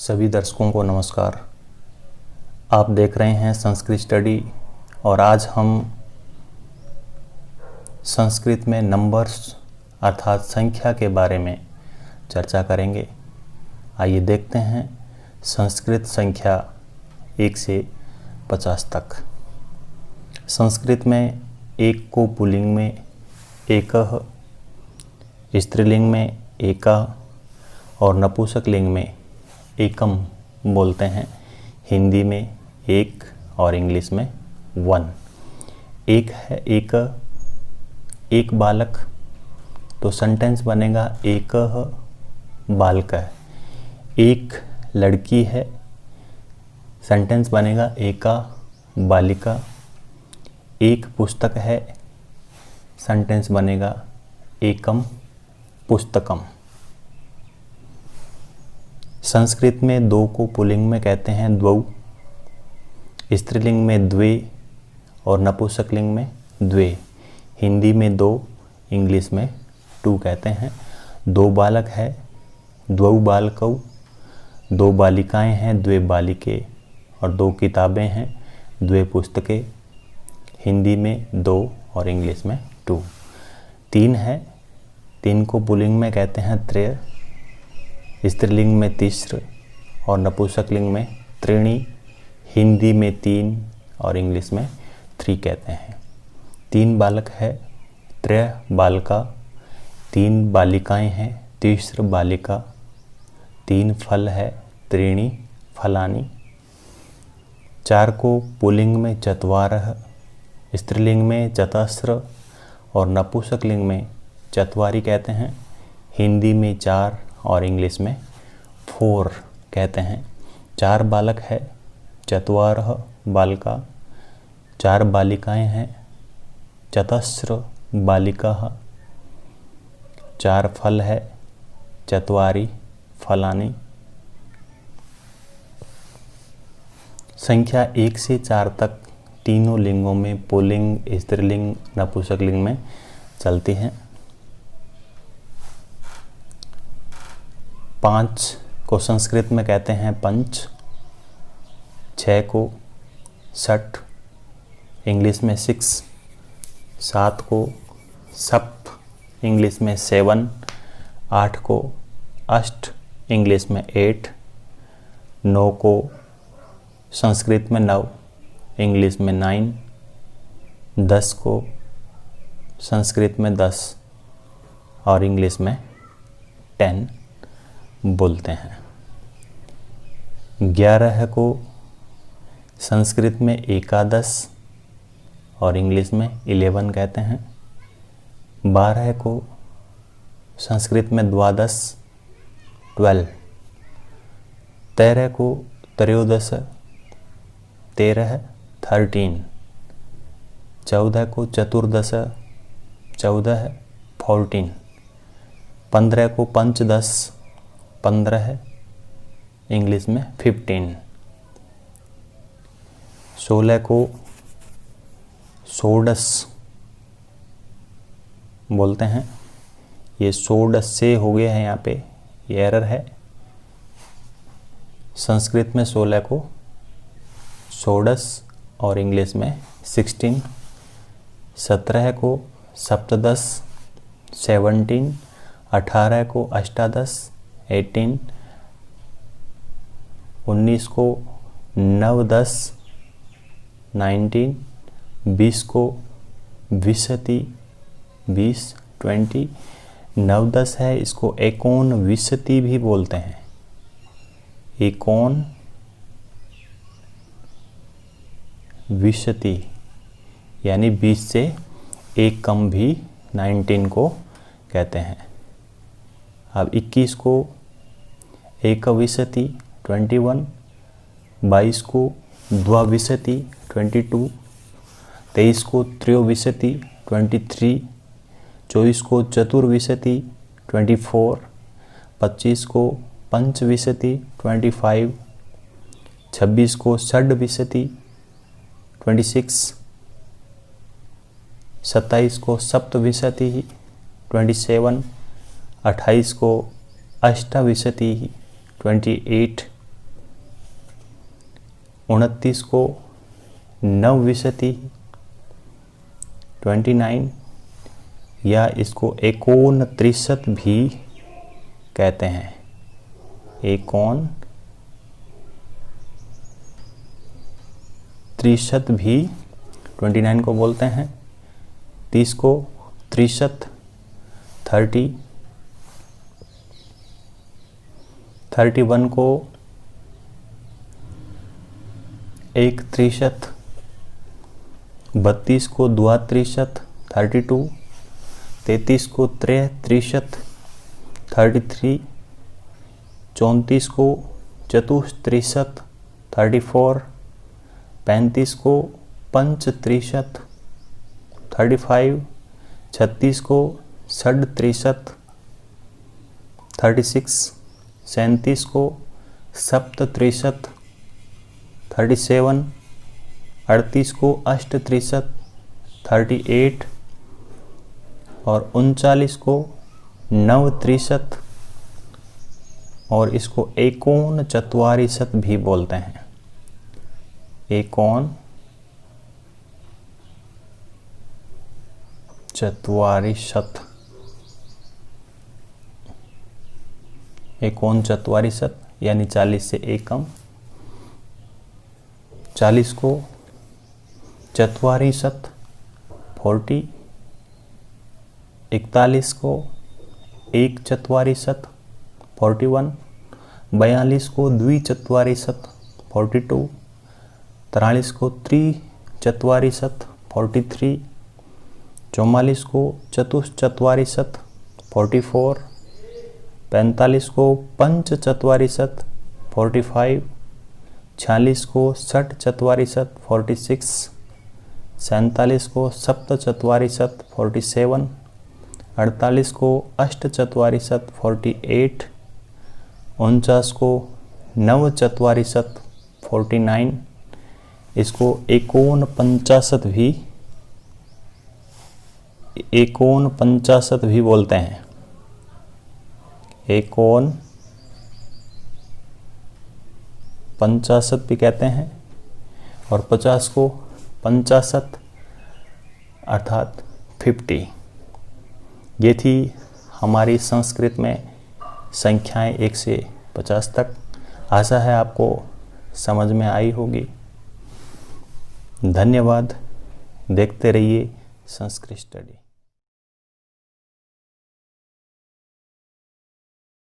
सभी दर्शकों को नमस्कार। आप देख रहे हैं संस्कृत स्टडी और आज हम संस्कृत में नंबर्स अर्थात संख्या के बारे में चर्चा करेंगे। आइए देखते हैं संस्कृत संख्या 1 से 50 तक। संस्कृत में एक को पुल्लिंग में एकः, स्त्रीलिंग में एका और नपुंसकलिंग में एकम बोलते हैं। हिंदी में एक और इंग्लिश में वन। एक है एक बालक, तो सेंटेंस बनेगा एकः बालकः। एक लड़की है, सेंटेंस बनेगा एका बालिका। एक पुस्तक है, सेंटेंस बनेगा एकम पुस्तकम। संस्कृत में दो को पुल्लिंग में कहते हैं द्वौ, स्त्रीलिंग में द्वे और नपुंसकलिंग में द्वे। हिंदी में दो, इंग्लिश में टू कहते हैं। दो बालक है, द्वौ बालकौ। दो बालिकाएं हैं, द्वे बालिके। और दो किताबें हैं, द्वे पुस्तकें। हिंदी में दो और इंग्लिश में टू। तीन है, तीन को पुल्लिंग में कहते हैं त्रय, स्त्रीलिंग में तिस्र और नपुंसकलिंग में त्रीणि। हिंदी में तीन और इंग्लिश में थ्री कहते हैं। तीन बालक है, त्रय बालिका। तीन बालिकाएं हैं, तिस्र बालिका। तीन फल है, त्रीणि फलानि। चार को पुल्लिंग में चत्वारः, स्त्रीलिंग में चतस्र और नपुंसकलिंग में चत्वारि कहते हैं। हिंदी में चार और इंग्लिश में फोर कहते हैं। चार बालक है, चत्वारः बालिका। चार बालिकाएं हैं, चतस्र बालिकाः। चार फल है, चत्वारि फलानि। संख्या 1 से 4 तक तीनों लिंगों में पुल्लिंग, स्त्रीलिंग, नपुंसकलिंग में चलती हैं। 5 को संस्कृत में कहते हैं पंच। 6 को षठ, इंग्लिश में 6। 7 को सप्त, इंग्लिश में 7। 8 को अष्ट, इंग्लिश में 8। 9 को संस्कृत में 9, इंग्लिश में 9। 10 को संस्कृत में 10 और इंग्लिश में 10 बोलते हैं। 11 को संस्कृत में एकादश और इंग्लिश में 11 कहते हैं। 12 को संस्कृत में द्वादश 12। 13 को त्रयोदश 13 13। 14 को चतुर्दश 14 14। 15 को पंचदश 15, इंग्लिश में 15। 16 को षोडश बोलते हैं। ये षोडश से हो गया है, यहाँ पे ये एरर है। संस्कृत में 16 को षोडश और इंग्लिश में 16। 17 को सप्तदश 17। 18 को अष्टादश 18। 19 को नवदश 19। 20 को विंशति 20 20। नवदश है, इसको एकोन विंशति भी बोलते हैं। एकोन विंशति यानी 20 से एक कम भी 19 को कहते हैं। अब 21 को एकविंशति 21। 22 को द्वाविंशति 22। 23 को त्रयोविंशति 23। 24 को चतुर्विंशति 24। 25 को पंचविंशति 25। 26 को षड्विंशति 26। 27 को सप्तविंशति 27। 28 को अष्टाविंशति 28। 29 को नवविंशति 29, या इसको 39 भी कहते हैं। 39 भी 29 को बोलते हैं। 30 को 63, 30, 31 को 31, 32 को 32, 32, 33 को 33, 33, 34 को 34, 34, 35 को 35, 35, 36 को 37, 36, 37 को 37, 37, 38 को 38, 38, और 39 को 39, और इसको 39 भी बोलते हैं। 39 यानी 40 से एक कम। 40 को 44, 40, 41 को 1/4, 41, 42 को 2/4, 42, 43 को 3/4, 43, 44 को 4/4, 44, 45 को 5/4, 45, 46 को 6/4, 46, 47 को 7/4, 47, 48 को 8/4, 48, 49 को 9/4, 49, इसको 49 भी बोलते हैं। 49 भी कहते हैं। और 50 को 50 अर्थात 50। ये थी हमारी संस्कृत में संख्याएं 1 से 50 तक। आशा है आपको समझ में आई होगी। धन्यवाद। देखते रहिए संस्कृत स्टडी।